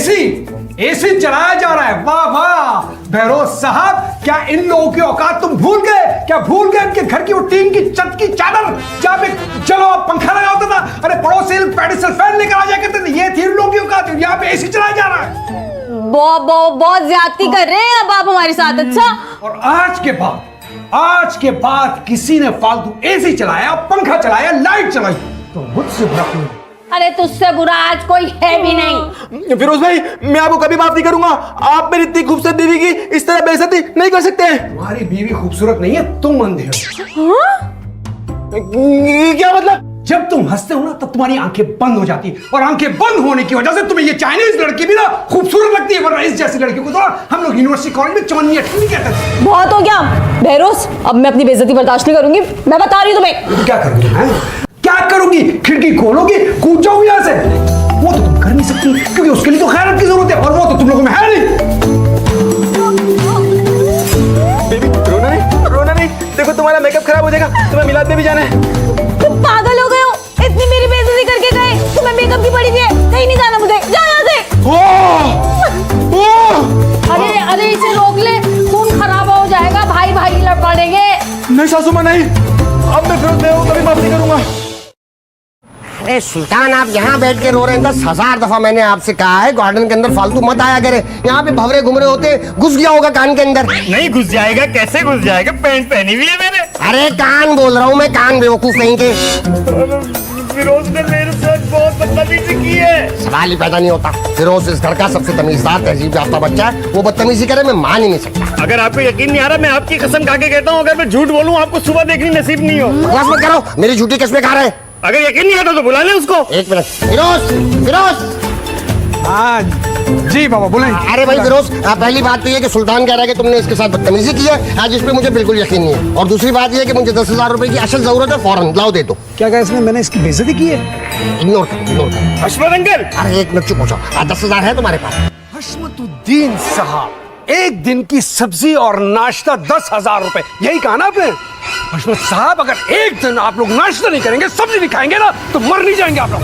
एसी चलाया जा रहा है। वाह वाह बहरोज साहब, क्या इन लोगों की औकात तुम भूल गए? क्या भूल गए इनके घर की वो टीन की छत की चादर जहाँ पे चलो पंखा लगा होता था? अरे पड़ोस से पेडिसल फैन लेकर आ जाया करते थे। ये थी इन लोगों की औकात, यहाँ पे एसी चलाया जा रहा है। बहुत ज्यादती कर रहे हैं अब आप हमारे साथ। अच्छा, और आज के बाद किसी ने फालतू एसी चलाया, पंखा चलाया, लाइट चलाई तो मुझसे बुरा कोई नहीं। अरे तुझसे बुरा आज कोई है भी नहीं। फिरोज भाई मैं आपको कभी माफ नहीं करूंगा। आप मेरी इतनी खूबसूरत बीवी की इस तरह बेइज्जती नहीं कर सकते हैं। तुम्हारी बीवी खूबसूरत नहीं है, तुम अंधे हो। क्या मतलब? जब तुम हंसते हो ना तब तुम्हारी आंखें बंद हो जाती है, और आंखें बंद होने की वजह से तुम्हें ये चाइनीज लड़की भी ना खूबसूरत लगती है, वरना इस जैसी लड़की को तो हम लोग यूनिवर्सिटी कॉलेज में चवन्नी अठन्नी कहते थे। बहुत हो गया बहरोज, अब मैं अपनी बेइज्जती बर्दाश्त नहीं करूंगी। मैं बता रही हूँ तुम्हें। क्या करोगी? क्या करोगी? खिड़की खोलोगी, कूद जाओगी यहाँ से? वो तो तुम कर नहीं सकती, क्योंकि उसके लिए तो खैरत की जरूरत है, और वो तो तुम लोगों में है नहीं। बेबी रोना नहीं। देखो तुम्हारा मेकअप खराब हो जाएगा, तुम्हें मिलाद में भी जाना है। तुम पागल हो गए हो? इतनी मेरी बेइज्जती करके गए, तुम्हें मेकअप की पड़ी थी। कहीं नहीं जाना मुझे, जाओ यहाँ से। अरे इसे रोक ले, खून खराब हो जाएगा, भाई लड़ पड़ेंगे। नहीं सासू माँ नहीं, अब मैं फिरोज भैया को कभी माफ नहीं करूंगा। अरे सुल्तान, आप यहाँ बैठ के रो रहे हैं। 10,000 दफा मैंने आपसे कहा है गार्डन के अंदर फालतू मत आया करे। यहाँ पे भवरे घूम रहे होते, घुस गया होगा कान के अंदर। नहीं घुस जाएगा, कैसे घुस जाएगा? पैंट पहनी हुई है मैंने। अरे कान बोल रहा हूँ मैं, कान बेवकूफ कहीं के। फिरोज ने मेरे साथ बहुत बदतमीजी की है। सवाल ही पैदा नहीं होता। फिरोज इस घर का सबसे तमीजदार तहजीब याफ्ता बच्चा है, वो बदतमीजी करे मैं मान ही नहीं सकता। अगर आपको यकीन नहीं आ रहा, मैं आपकी कसम खा के कहता हूँ, अगर मैं झूठ बोलूँ आपको सुबह देखनी नसीब नहीं हो। बकवास मत करो, मेरी झूठी किस्में खा रहे हैं। अगर यकीन नहीं आता तो बुला ले उसको। एक मिनट, फिरोज। हाँ जी बाबा बोले। अरे भाई फिरोज, पहली बात तो ये कि सुल्तान कह रहा है कि तुमने इसके साथ बदतमीजी की है आज, इस पे मुझे बिल्कुल यकीन नहीं है। और दूसरी बात ये है कि मुझे 10,000 रुपए की असल जरूरत है, फौरन लाओ दे दो। क्या कहा इसने? मैंने इसकी बेइज्जती की है? इग्नोर कर। हशमत अंकल, अरे एक मिनट चुप हो जाओ। 10,000 है तुम्हारे पास? हशमतुद्दीन साहब, एक दिन की सब्जी और नाश्ता 10,000 रुपए, यही कहा ना आपने? हशमत साहब, अगर एक दिन आप लोग नाश्ता नहीं करेंगे, सब्जी नहीं खाएंगे ना, तो मर नहीं जाएंगे आप लोग।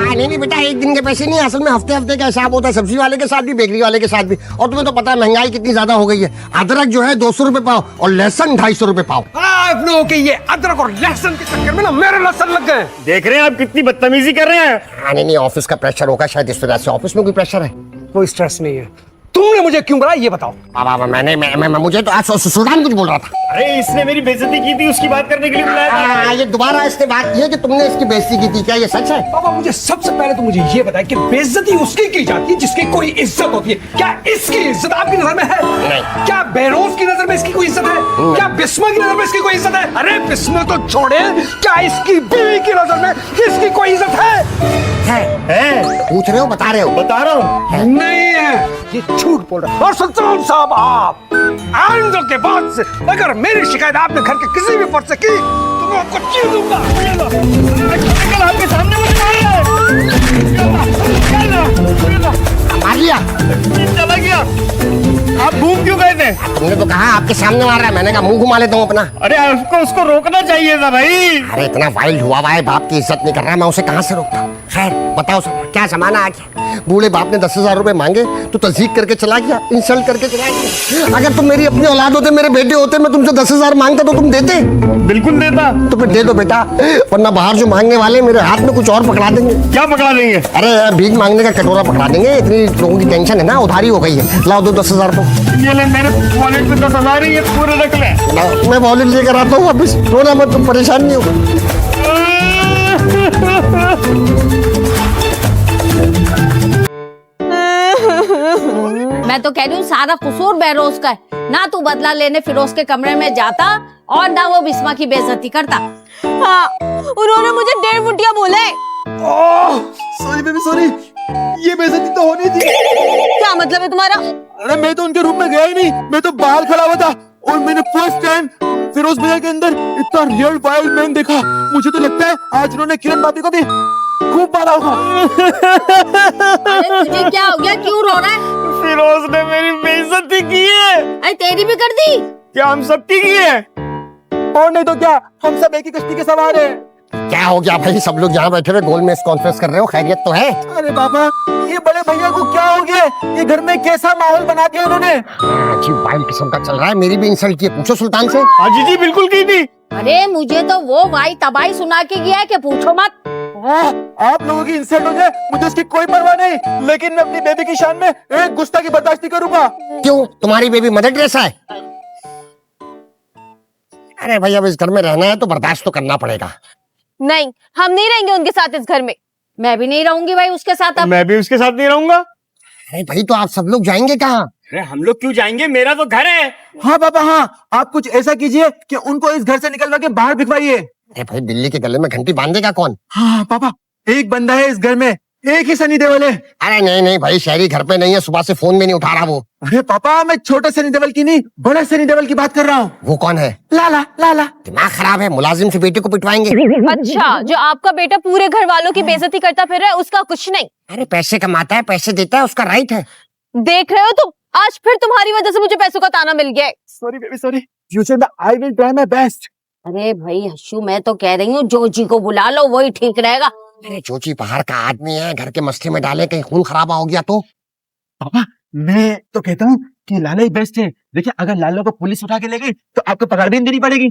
नहीं बेटा, एक दिन के पैसे नहीं, असल में हफ्ते हफ्ते का हिसाब होता है, सब्जी वाले के साथ भी, बेकरी वाले के साथ भी। और तुम्हें तो पता है महंगाई कितनी ज्यादा हो गई है। अदरक जो है 200 रुपए पाव, और लहसुन 250 रुपए पाव। आप लोगों के ये अदरक और लहसुन के चक्कर में ना मेरे लहसुन लग गए। देख रहे हैं आप कितनी बदतमीजी कर रहे हैं। नहीं, ऑफिस का प्रेशर होगा शायद, इस वजह से। ऑफिस में कोई प्रेशर है? कोई स्ट्रेस नहीं है। तुमने मुझे क्यों बुलाया ये बताओ? बाबा मुझे तो आज सुल्तान कुछ बोल रहा था। अरे इसने मेरी बेइज्जती की थी, उसकी बात करने के लिए बुलाया था। ये दोबारा इसने बात की है कि तुमने इसकी बेइज्जती की थी, क्या ये सच है? बाबा मुझे सबसे पहले तो मुझे ये बताएं कि बेइज्जती उसकी की जाती है जिसकी कोई इज्जत होती है। क्या इसकी इज्जत आपकी नजर में है? नहीं। क्या बहरोज की नजर में इसकी कोई इज्जत है? क्या बिस्मा की नजर में इसकी कोई इज्जत है? अरे बिस्मा तो छोड़े, क्या इसकी बीवी की नजर में इसकी कोई इज्जत है? पूछ रहे हो, बता रहे हो? बता रहा हूँ। नहीं है, ये झूठ बोल रहा है। और सुल्तान साहब, आप आइंदा के बाद से अगर मेरी शिकायत आपने घर के किसी भी फर्द से की तो मैं आपको चीर दूंगा। अंकल आपके सामने मुझे मार लिया? चला गया। आप घूम क्यों गए थे? तुमने तो कहा आपके सामने मार रहा है, मैंने कहा मुंह घुमा लेता हूँ अपना। अरे आपको उसको रोकना चाहिए था भाई। अरे इतना वाइल्ड हुआ है, बाप की इज्जत नहीं कर रहा, मैं उसे कहाँ से रोकता? खैर बताओ सब क्या जमाना आ गया। बूढ़े बाप ने 10,000 रुपए मांगे तो तस्दीक करके चला गया, इंसल्ट करके चला गया। अगर तुम मेरी अपनी औलाद होते, मेरे बेटे होते, मैं तुमसे 10,000 मांगता तो तुम देते? बिल्कुल देता। तो फिर दे दो बेटा, वरना बाहर जो मांगने वाले मेरे हाथ में कुछ और पकड़ा देंगे। क्या पकड़ा देंगे? अरे यार, भीख मांगने का कटोरा पकड़ा देंगे। इतनी लोगों की टेंशन है ना, उधारी हो गई है। लाओ दो 10,000 रुपए। ये ले, मेरे वॉलेट में 10,000 ही है, पूरे रख ले। मैं वॉलेट लेकर आता हूँ वापिस, रोना मत, तुम परेशान नहीं हो। मैं तो कह रही हूँ सारा कसूर बहरोज का है। ना तू बदला लेने फिरोज के कमरे में जाता और ना वो बिस्मा की बेइज्जती करता। हाँ, उन्होंने मुझे 1.5 फुटिया बोले। सॉरी बेबी सॉरी, ये बेइज्जती तो होनी थी। क्या मतलब है तुम्हारा? अरे मैं तो उनके रूम में गया ही नहीं, मैं तो बाहर खड़ा हुआ था। और मैंने फर्स्ट टाइम फिरोज भैया के अंदर इतना रियल वाइल्ड मैन देखा। मुझे तो लगता है आज उन्होंने किरण भाभी को भी खूब मारा होगा। अरे तुझे क्या हो गया, क्यों रो रहा है? फिरोज ने मेरी बेइज्जती की है। अरे तेरी भी कर दी? क्या हम सबकी की है? और नहीं तो क्या, हम सब एक ही कश्ती के सवार हैं। क्या हो गया भाई, सब लोग यहाँ बैठे हुए गोल में कॉन्फ्रेंस कर रहे हो, खैरियत तो है? अरे बाबा, ये बड़े भैया को क्या हो गया? ये घर में कैसा माहौल बना दिया उन्होंने? अजीब वाइल्ड किस्म का चल रहा है। मेरी भी इंसल्ट की है, पूछो सुल्तान से। हाजी जी बिल्कुल की थी। अरे मुझे तो वो भाई तबाही सुना के गया है कि पूछो मत। आप लोगों की इंसल्ट हो जाए मुझे उसकी कोई परवाह नहीं, लेकिन मैं अपनी बेबी की शान में एक गुस्ताखी बर्दाश्त नहीं करूंगा। क्यों, तुम्हारी बेबी मदर टेरेसा है? अरे भाई अब इस घर में रहना है तो बर्दाश्त तो करना पड़ेगा। नहीं, हम नहीं रहेंगे उनके साथ इस घर में। मैं भी नहीं रहूंगी भाई उसके साथ अब। मैं भी उसके साथ नहीं रहूंगा। अरे भाई तो आप सब लोग जाएंगे कहाँ? अरे हम लोग क्यों जाएंगे, मेरा तो घर है। हाँ बाबा हाँ, आप कुछ ऐसा कीजिए कि उनको इस घर से निकलवा के बाहर भिजवाइए। अरे भाई बिल्ली के गले में घंटी बांधेगा कौन? हाँ पापा, एक बंदा है इस घर में, एक ही सनी देओल है। अरे नहीं नहीं भाई, शहरी घर पे नहीं है, सुबह से फोन भी नहीं उठा रहा वो। अरे पापा, मैं छोटे सनी देओल की नहीं, बड़े सनी देओल की बात कर रहा हूँ। वो कौन है? लाला लाला। दिमाग खराब है, मुलाजिम से बेटे को पिटवाएंगे। अच्छा, जो आपका बेटा पूरे घर वालों की बेइज्जती करता फिर रहा है उसका कुछ नहीं। अरे पैसे कमाता है, पैसे देता है, उसका राइट है। देख रहे हो तुम, आज फिर तुम्हारी वजह से मुझे पैसों का ताना मिल गया है। सॉरी बेबी सॉरी, फ्यूचर में I will try my best. अरे भाई हशू, मैं तो कह रही हूँ जोजी को बुला लो, वही ठीक रहेगा। अरे जोजी बाहर का आदमी है, घर के मसले में डाले, कहीं खून खराबा हो गया तो? पापा मैं तो कहता हूँ कि लाला ही बेस्ट है। देखिए अगर लाला को पुलिस उठा के ले गई तो आपको पगार भी नहीं देनी पड़ेगी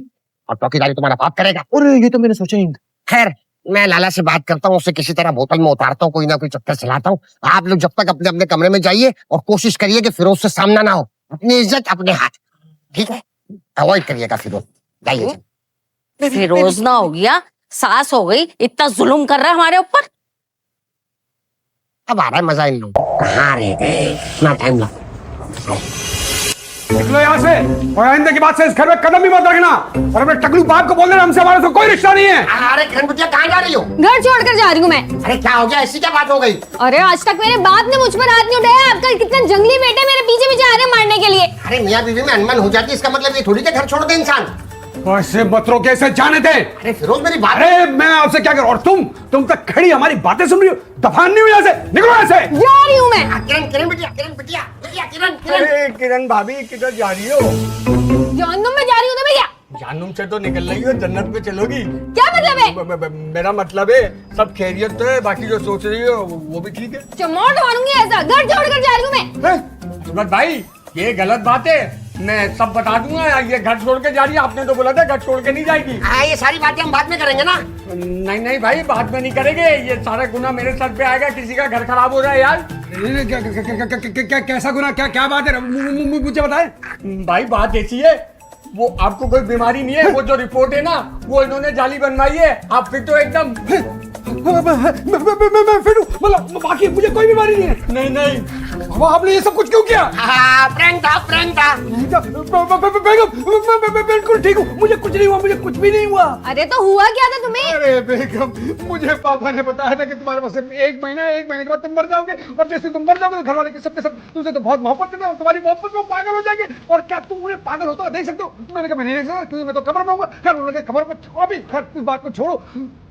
और चौकीदारी तुम्हारा बाप करेगा। और ये तो मैंने सोचा ही नहीं। खैर मैं लाला से बात करता हूँ, उसे किसी तरह बोतल में उतारता हूँ, कोई ना कोई चक्कर चलाता हूँ। आप लोग जब तक अपने अपने कमरे में जाइए और कोशिश करिए कि फिरोज से सामना ना हो। अपनी इज्जत अपने हाथ, ठीक है? अवॉइड करिएगा फिरोज, जाइए। फिरोज ना हो गया, सास हो गई, इतना जुल्म कर रहा है हमारे ऊपर। अब आ रहा है मजा इन लोगों को। कहाँ रह गए, इतना टाइम लगा। निकलो यहाँ से, और आइंदा की बात से इस घर में कदम भी मत रखना। और अपने टकलू बाप को बोल देना हमसे हमारा तो कोई रिश्ता नहीं है। अरे किरण बिटिया कहाँ जा रही हो? घर छोड़कर जा रही हूँ मैं। अरे क्या हो गया, ऐसी क्या बात हो गई? अरे आज तक मेरे बाप ने मुझ पर हाथ नहीं उठाया, आपका कितना जंगली बेटे मेरे पीछे पीछे आ रहे हैं मारने के लिए। अरे मियाँ बीवी में अनबन हो जाती है, इसका मतलब ये थोड़ी कि घर छोड़ दे इंसान। ऐसे मत रोके, ऐसे जाने दे। अरे फिरोज मेरी बात। अरे मैं आपसे क्या करूं, और तुम तक खड़ी हमारी बातें सुन रही हो, दफान नहीं हुई यहाँ से, निकलो यहाँ से। जा रही हूँ मैं। किरण किरण बिटिया, किरण बिटिया, बिटिया किरण किरण। अरे किरण भाभी किधर जा रही हो? जहन्नुम में जा रही हूँ तो मैं क्या? जानूम से तो निकल रही हो, जन्नत पे चलोगी। क्या मतलब है? मेरा मतलब है सब खैरियत तो है, बाकी जो सोच रही हो वो भी ठीक है। चमोड़ मारूंगी ऐसा, घर छोड़कर जा रही हूँ मैं। असमत भाई ये गलत बात है, मैं सब बता दूंगा। ये घर छोड़ के जा रही है, आपने तो बोला था घर छोड़ के नहीं जाएगी। हाँ ये सारी बातें हम बाद में करेंगे ना। नहीं नहीं भाई, बाद में नहीं करेंगे, ये सारा गुना मेरे सर पे आएगा। किसी का घर खराब हो रहा है यार। कैसा गुना, क्या बात है, मुझे बताए। भाई बात ऐसी है, वो आपको कोई बीमारी नहीं है, वो जो रिपोर्ट है ना वो इन्होंने जाली बनवाई है। आप फिर तो एकदम मैं फिर मतलब बाकी मुझे कोई बीमारी नहीं है। नहीं नहीं, अब आपने ये सब कुछ क्यों किया? प्रैंक था, प्रैंक था। बिल्कुल ठीक हूँ, मुझे कुछ नहीं हुआ, मुझे कुछ भी नहीं हुआ। अरे तो हुआ क्या था तुम्हें? अरे बेगम, मुझे पापा ने बताया था कि तुम्हारे पास एक महीने के बाद तुम मर जाओगे, और जैसे तुम मर जाओगे तो घर वाले के सब तुमसे तो बहुत मोहब्बत करते हैं, तुम्हारी मोहब्बत में पागल हो जाएंगे। और क्या तुम उन्हें पागल होता देख सकते हो? मैंने कहा मैं नहीं देख सकता, क्योंकि मैं तो कमर में हूँ। खैर उन्होंने कमर में अभी, खैर इस बात को छोड़ो।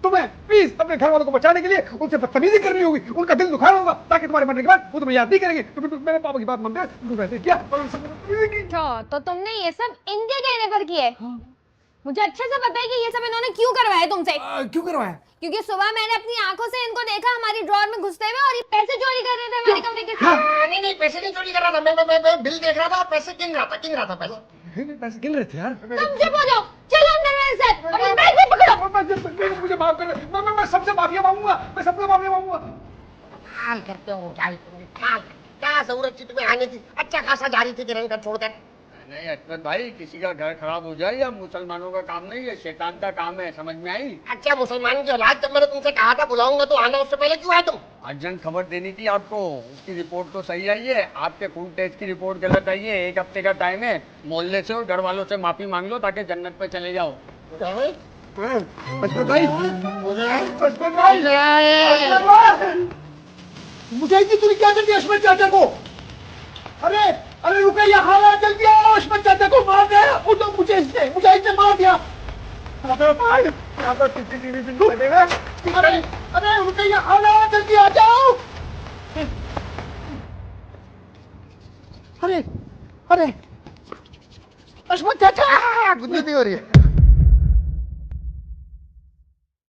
तुम्हें प्लीज अपने घर वालों को बचाने के लिए उनसे बदतमीजी करनी होगी, उनका दिल दुखाना होगा, ताकि तुम्हारे मरने के बाद वो तुम्हें याद नहीं करेंगे। तो मैंने पापा की बात मानते हुए वैसे किया और उनसे बदतमीजी की। अच्छा, तो तुमने ये सब इनके कहने पर किए? मुझे अच्छे से पता है कि ये सब इन्होंने क्यों करवाया तुमसे। क्यों करवाया? क्योंकि सुबह मैंने अपनी आंखों से इनको देखा हमारी ड्रॉर में घुसते हुए, और ये पैसे चोरी कर रहे थे हमारे कमरे के साथ। नहीं नहीं, पैसे नहीं चोरी कर रहा था, मैं बिल देख रहा था, पैसे गिन रहा था पैसे गिन रहे थे यार। तुम चुप हो जाओ, चलो अंदर मेरे साथ और इस बैग को पकड़ो। मुझे माफ कर, मैं सबसे माफिया मांगूंगा, मैं सबसे माफिया मांगूंगा। हाल करते हो क्या जरूरत थी तुम्हें आने की? अच्छा खासा जा रही थी किरण घर छोड़कर। नहीं अशरफ भाई, किसी का घर खराब हो जाए या मुसलमानों का काम नहीं है, शैतान का काम है, समझ में आई? अच्छा मुसलमान की औलाद, जब मैंने तुमसे कहा था बुलाऊंगा तो आना, उससे पहले क्यों आए तुम? अर्जेंट खबर देनी थी आपको। उसकी रिपोर्ट तो सही आई है, आपके खून टेस्ट की रिपोर्ट गलत आई है। 1 हफ्ते का टाइम है, मोहल्ले से और घर वालों से माफी मांग लो ताकि जन्नत पे चले जाओ। मुझे इतनी दूरी क्या करती है अशमत चाचा को? अरे अरे रुकैया खाला जल्दी आओ, उस्मान चाचा को मार दिया, वो तो मुझे इसने मार दिया। अबे भाई यहाँ तो CCTV भी नहीं लगेगा। अरे रुकैया खाला जल्दी आ जाओ। अरे उस्मान चाचा, गुंजी नहीं हो रही है।